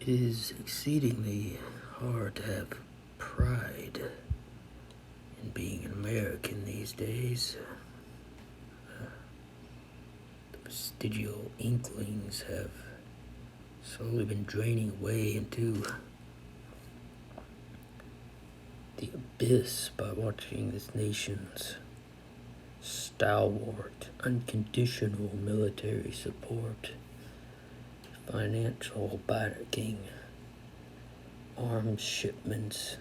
It is exceedingly hard to have pride in being an American these days. The vestigial inklings have slowly been draining away into the abyss by watching this nation's stalwart, unconditional military support, financial backing, arms shipments,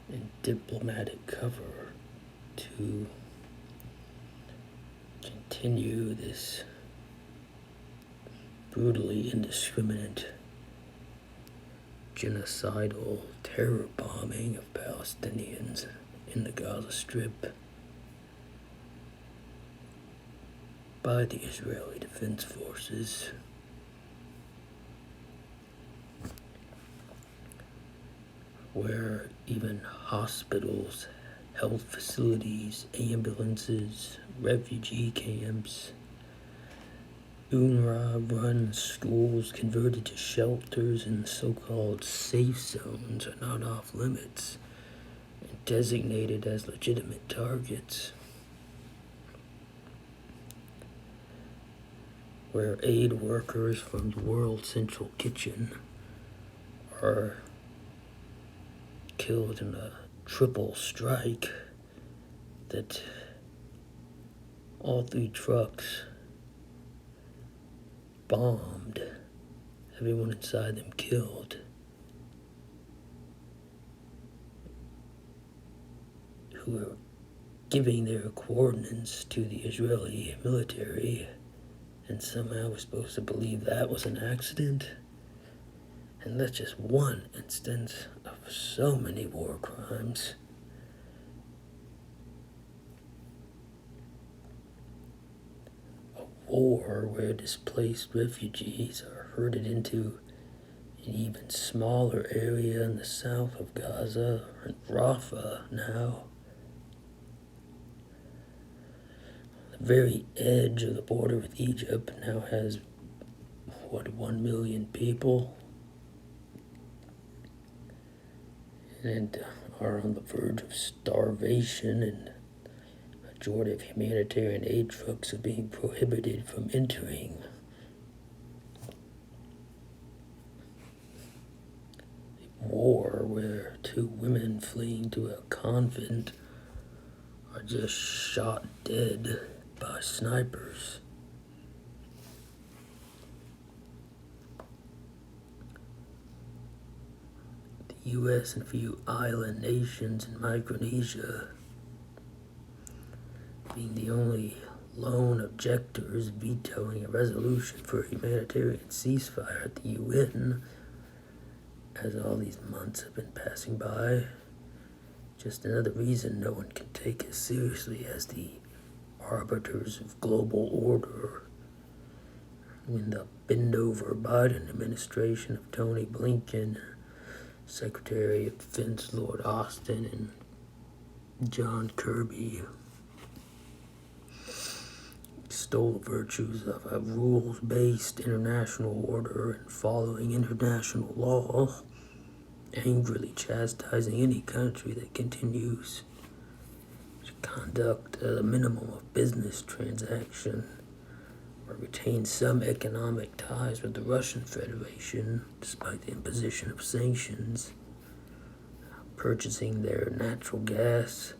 and diplomatic cover to continue this brutally indiscriminate genocidal terror bombing of Palestinians in the Gaza Strip by the Israeli Defense Forces. Where even hospitals, health facilities, ambulances, refugee camps, UNRWA-run schools converted to shelters and so-called safe zones are not off limits and designated as legitimate targets. Where aid workers from the World Central Kitchen are killed in a triple strike that all 3 trucks bombed, everyone inside them killed, who were giving their coordinates to the Israeli military, and somehow we're supposed to believe that was an accident. And that's just one instance of so many war crimes. A war where displaced refugees are herded into an even smaller area in the south of Gaza, or in Rafah now. The very edge of the border with Egypt now has, 1 million people? And are on the verge of starvation, and a majority of humanitarian aid trucks are being prohibited from entering. A war where 2 women fleeing to a convent are just shot dead by snipers. The U.S. and a few island nations in Micronesia being the only lone objectors vetoing a resolution for a humanitarian ceasefire at the UN, as all these months have been passing by. Just another reason no one can take us seriously as the arbiters of global order. In the bend-over Biden administration of Tony Blinken, Secretary of Defense Lord Austin, and John Kirby extol the virtues of a rules-based international order and following international law, angrily chastising any country that continues to conduct a minimum of business transaction or retain some economic ties with the Russian Federation despite the imposition of sanctions, purchasing their natural gas,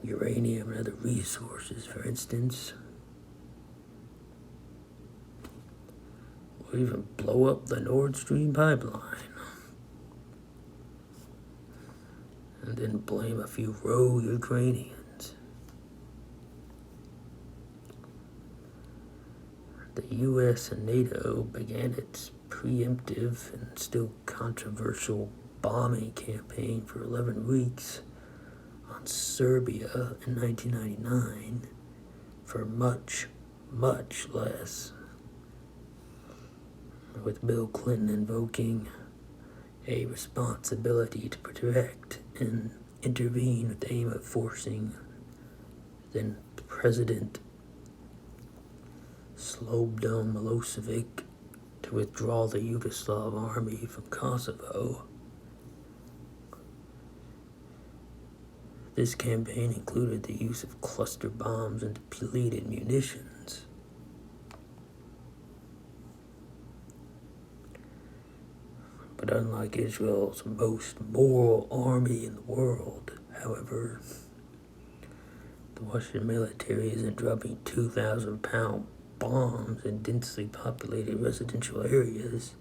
uranium and other resources, for instance, or even blow up the Nord Stream pipeline, and then blame a few rogue Ukrainians. The U.S. and NATO began its preemptive and still controversial bombing campaign for 11 weeks on Serbia in 1999 for much, much less, with Bill Clinton invoking a responsibility to protect and intervene with the aim of forcing then President Slobodan Milosevic to to withdraw the Yugoslav army from Kosovo. This campaign included the use of cluster bombs and depleted munitions. But unlike Israel's most moral army in the world, however, the Russian military isn't dropping 2,000-pound bombs in densely populated residential areas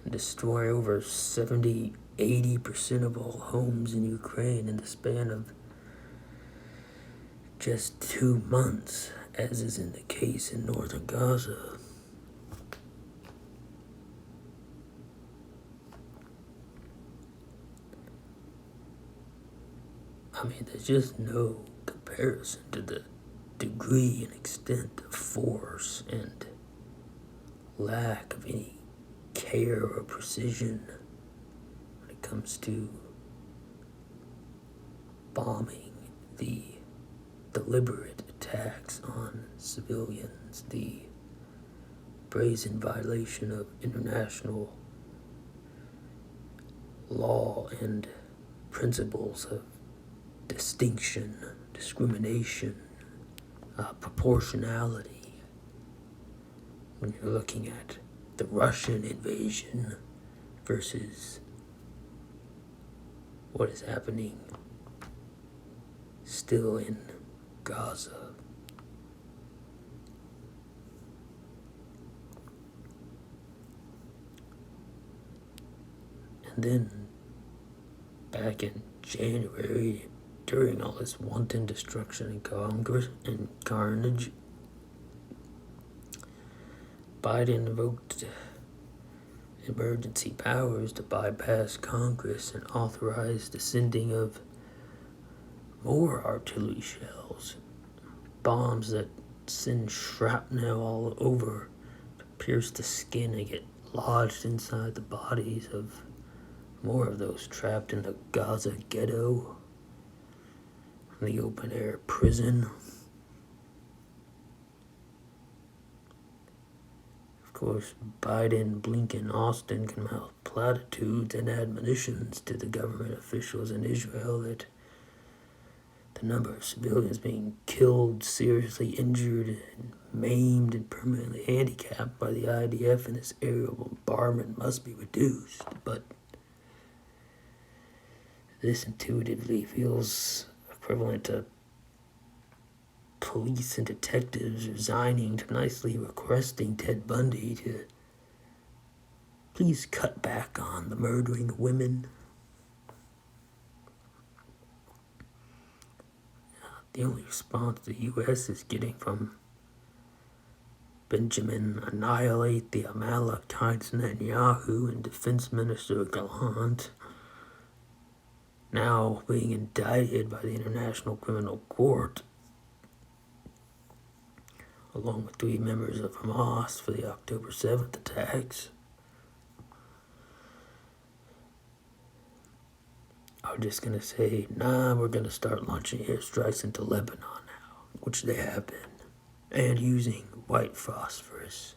and destroy over 80% of all homes in Ukraine in the span of just 2 months, as is in the case in northern Gaza. I mean, there's just no comparison to the degree and extent of force and lack of any care or precision when it comes to bombing, the deliberate attacks on civilians, the brazen violation of international law and principles of distinction, discrimination, proportionality. When you're looking at the Russian invasion versus what is happening still in Gaza. And then, back in January, during all this wanton destruction in Congress and carnage, Biden invoked emergency powers to bypass Congress and authorize the sending of more artillery shells, bombs that send shrapnel all over to pierce the skin and get lodged inside the bodies of more of those trapped in the Gaza ghetto, the open-air prison. Of course, Biden, Blinken, Austin can mouth platitudes and admonitions to the government officials in Israel that the number of civilians being killed, seriously injured, and maimed and permanently handicapped by the IDF in this aerial bombardment must be reduced. But this intuitively feels equivalent to police and detectives resigning to nicely requesting Ted Bundy to please cut back on the murdering of women. The only response the U.S. is getting from Benjamin Annihilate the Amalekites Netanyahu and Defense Minister Gallant, now being indicted by the International Criminal Court, along with 3 members of Hamas for the October 7th attacks, are just going to say, nah, we're going to start launching airstrikes into Lebanon now, which they have been, and using white phosphorus,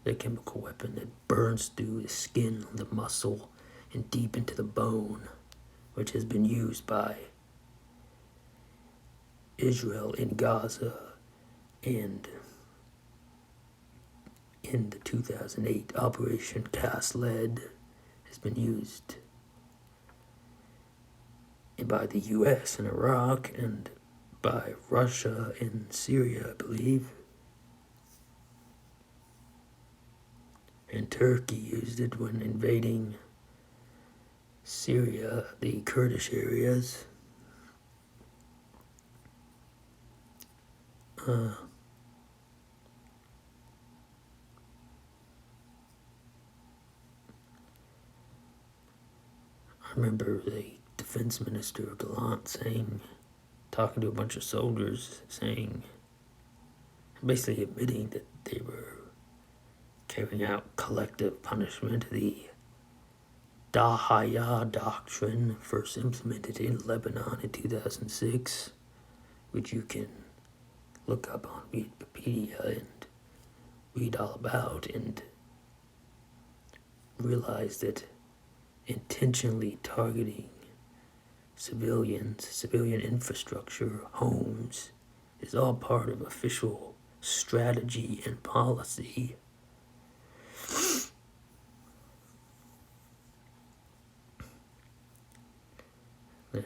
the chemical weapon that burns through the skin, the muscle, and deep into the bone, which has been used by Israel in Gaza and in the 2008 Operation Cast Lead, has been used by the U.S. in Iraq and by Russia in Syria, I believe. And Turkey used it when invading Syria, the Kurdish areas. I remember the Defense Minister Gallant saying, talking to a bunch of soldiers, saying, basically admitting that they were carrying out collective punishment, the Dahaya Doctrine, first implemented in Lebanon in 2006, which you can look up on Wikipedia and read all about. And realized that intentionally targeting civilians, civilian infrastructure, homes, is all part of official strategy and policy.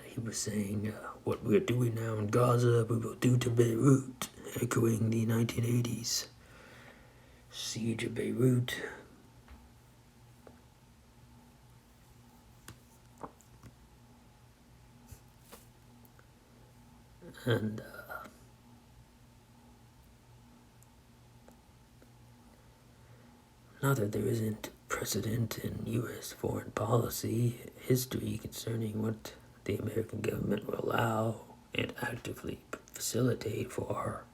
He was saying, what we're doing now in Gaza, we will do to Beirut, echoing the 1980s siege of Beirut. And not that there isn't precedent in U.S. foreign policy history concerning what the American government will allow and actively facilitate for our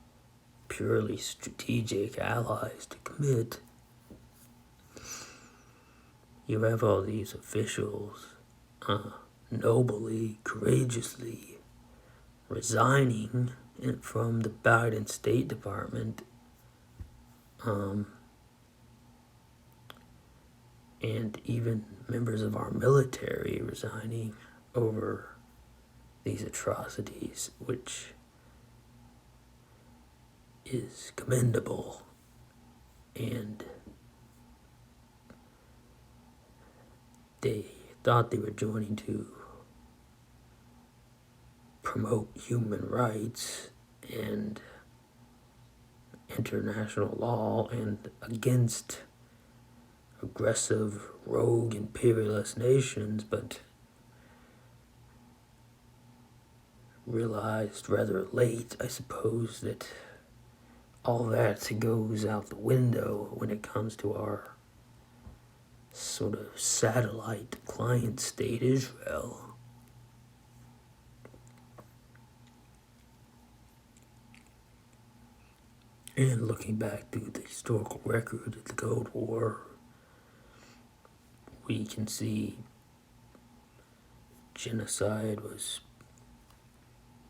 purely strategic allies to commit. You have all these officials nobly, courageously resigning from the Biden State Department, and even members of our military resigning over these atrocities, which is commendable. And they thought they were joining to promote human rights and international law and against aggressive, rogue, imperialist nations, but realized rather late, I suppose, that all that goes out the window when it comes to our sort of satellite client state, Israel. And looking back through the historical record of the Cold War, we can see genocide was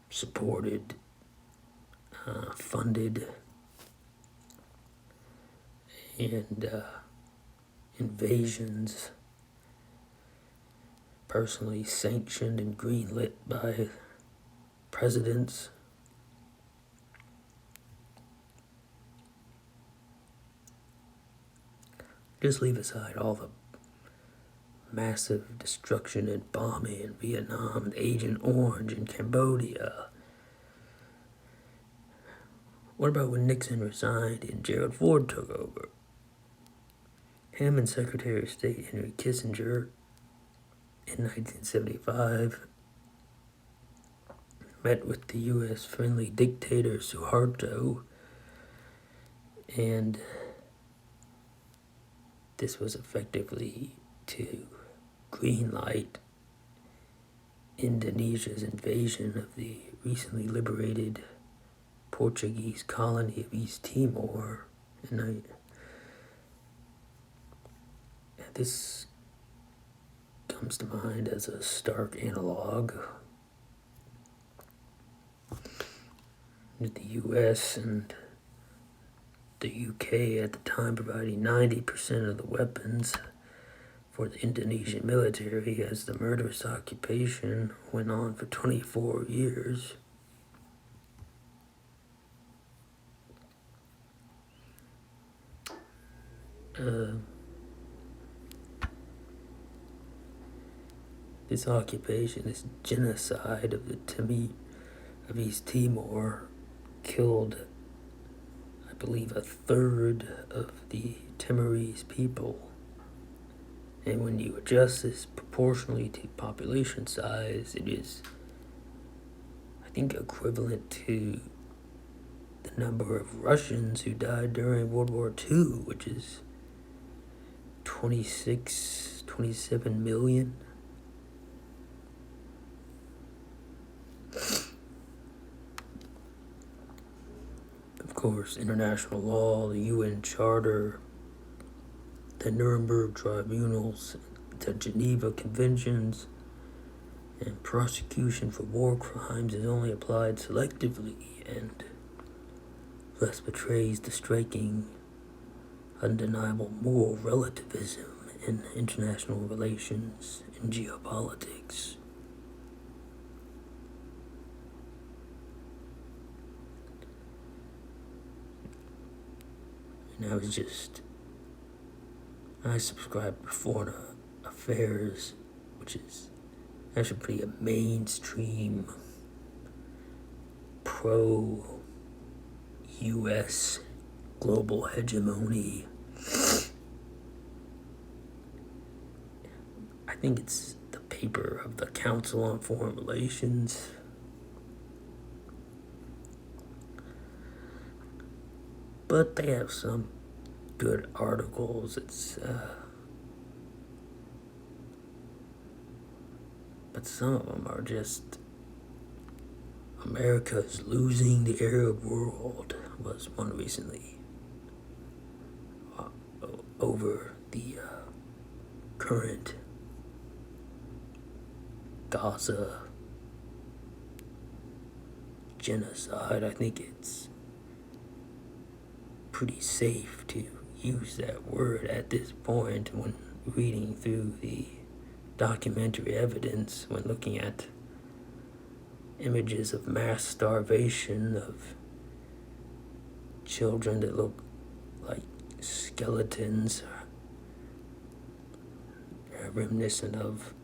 supported, funded, and invasions personally sanctioned and greenlit by presidents. Just leave aside all the massive destruction and bombing in Vietnam and Agent Orange in Cambodia. What about when Nixon resigned and Gerald Ford took over? Him and Secretary of State Henry Kissinger in 1975 met with the U.S.-friendly dictator Suharto, and this was effectively to greenlight Indonesia's invasion of the recently liberated Portuguese colony of East Timor. And this comes to mind as a stark analog with the U.S. and the UK at the time providing 90% of the weapons for the Indonesian military as the murderous occupation went on for 24 years. This occupation, this genocide of of East Timor, killed, I believe, a third of the Timorese people. And when you adjust this proportionally to population size, it is, I think, equivalent to the number of Russians who died during World War II, which is 27 million. Of course, international law, the UN Charter, the Nuremberg tribunals, the Geneva Conventions, and prosecution for war crimes is only applied selectively and thus betrays the striking, undeniable moral relativism in international relations and geopolitics. And I subscribe to Foreign Affairs, which is actually pretty a mainstream pro-US global hegemony. I think it's the paper of the Council on Foreign Relations. But they have some good articles. But some of them are just America's losing the Arab world was one recently over the current Gaza genocide. I think it's pretty safe to use that word at this point when reading through the documentary evidence, when looking at images of mass starvation of children that look like skeletons, reminiscent of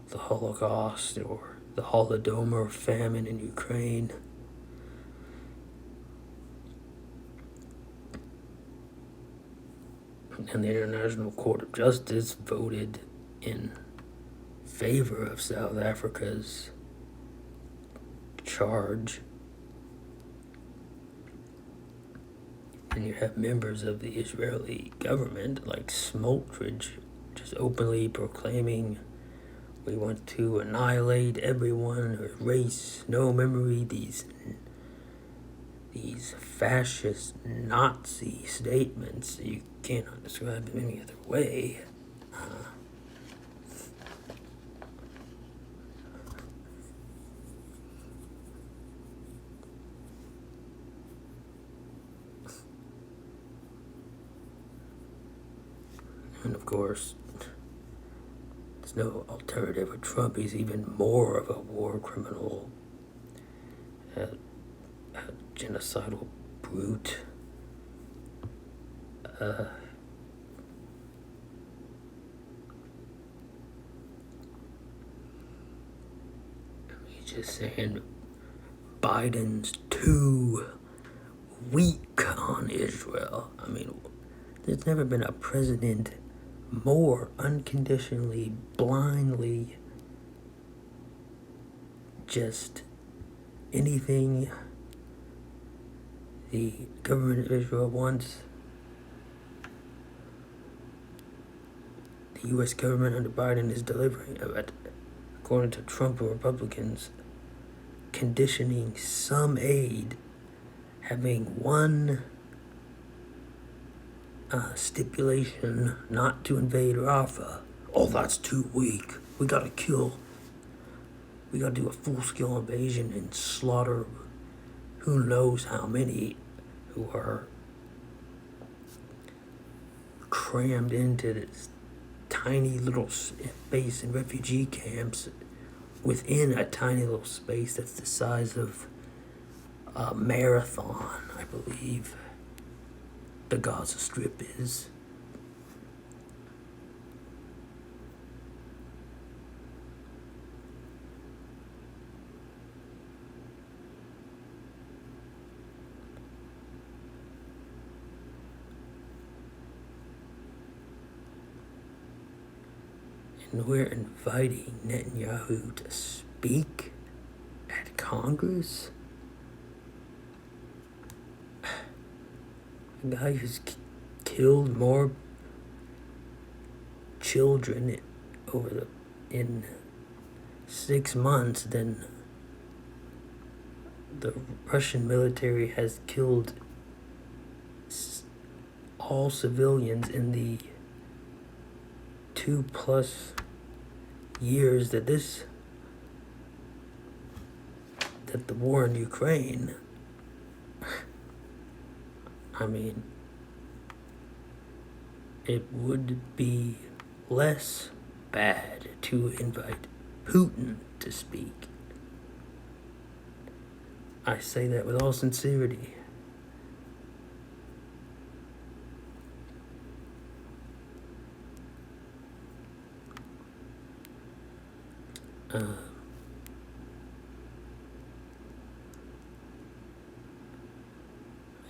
the Holocaust or the Holodomor famine in Ukraine. And the International Court of Justice voted in favor of South Africa's charge. And you have members of the Israeli government, like Smotrich, just openly proclaiming, we want to annihilate everyone, or erase no memory, these fascist Nazi statements. You cannot describe them any other way. And of course, there's no alternative with Trump. He's even more of a war criminal, a genocidal brute. He's just saying Biden's too weak on Israel. I mean, there's never been a president more unconditionally, blindly, just anything the government of Israel wants, the U.S. government under Biden is delivering, according to Trump and Republicans, conditioning some aid, having one stipulation not to invade Rafah. Oh, that's too weak. We gotta do a full-scale invasion and slaughter who knows how many who are crammed into this tiny little space in refugee camps within a tiny little space that's the size of a marathon, I believe the Gaza Strip is. And we're inviting Netanyahu to speak at Congress. A guy who's killed more children in 6 months than the Russian military has killed all civilians in the 2+ years that the war in Ukraine. I mean, it would be less bad to invite Putin to speak. I say that with all sincerity. And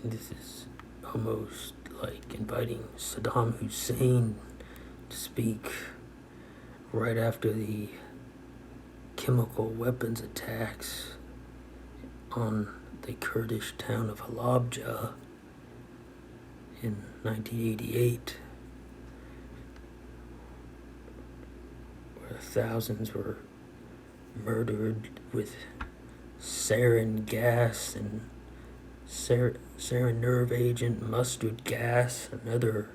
this is almost like inviting Saddam Hussein to speak right after the chemical weapons attacks on the Kurdish town of Halabja in 1988, where thousands were murdered with sarin gas and sarin nerve agent, mustard gas, and other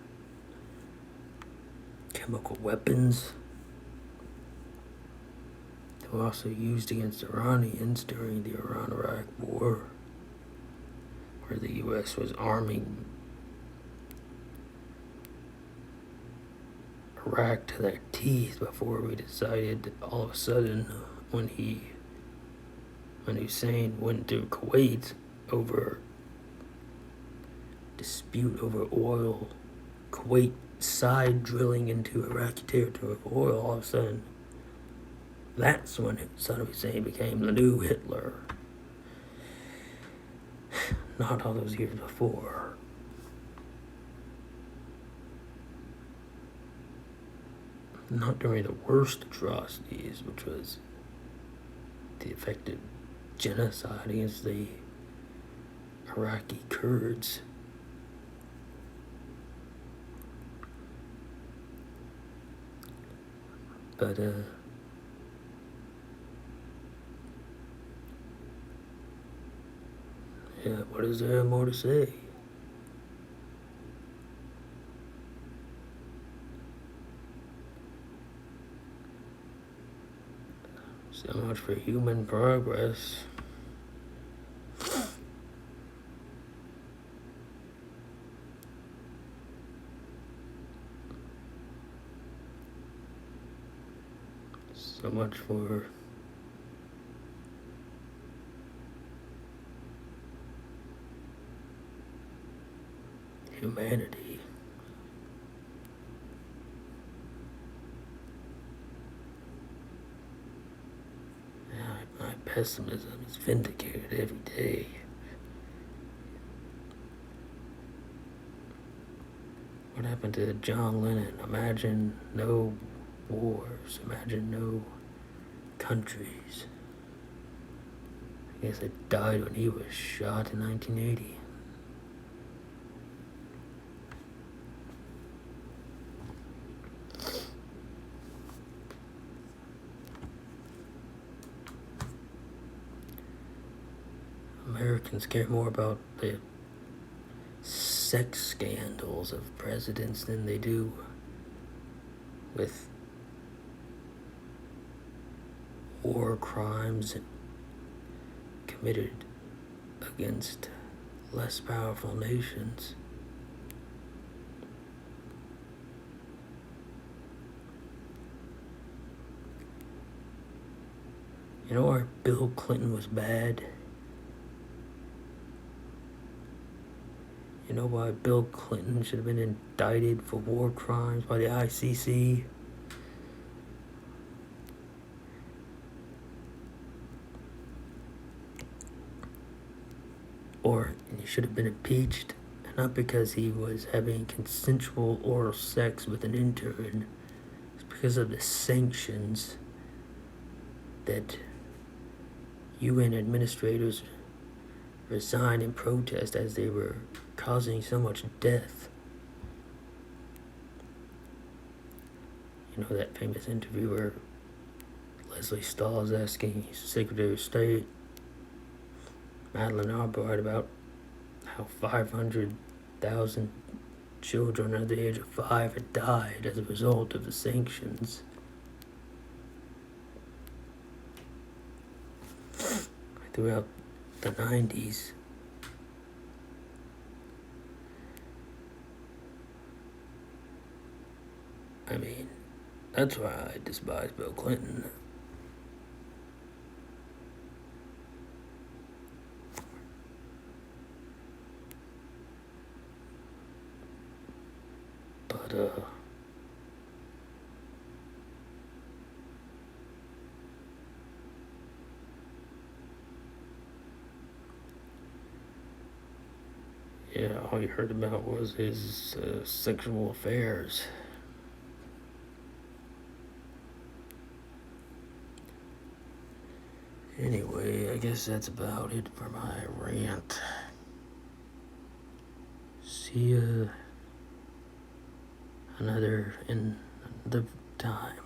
chemical weapons. They were also used against Iranians during the Iran-Iraq War, where the U.S. was arming Iraq to their teeth before we decided all of a sudden when Hussein went to Kuwait over dispute over oil, Kuwait side drilling into Iraqi territory for oil, all of a sudden that's when Saddam Hussein became the new Hitler. Not all those years before. Not during the worst atrocities, which was the effective genocide against the Iraqi Kurds. But, yeah, what is there more to say? So much for human progress. So much for humanity. My pessimism is vindicated every day. What happened to John Lennon? Imagine no wars. Imagine no countries. I guess it died when he was shot in 1980. Americans care more about the sex scandals of presidents than they do with war crimes committed against less powerful nations. You know why Bill Clinton was bad? You know why Bill Clinton should have been indicted for war crimes by the ICC? Or he should have been impeached, not because he was having consensual oral sex with an intern. It's because of the sanctions that UN administrators resigned in protest as they were causing so much death. You know that famous interview where Leslie Stahl is asking Secretary of State Madeleine Albright about how 500,000 children under the age of 5 had died as a result of the sanctions. Throughout the 90s. I mean, That's why I despise Bill Clinton. But, yeah, all you heard about was his sexual affairs. Anyway, I guess that's about it for my rant. See ya in another time.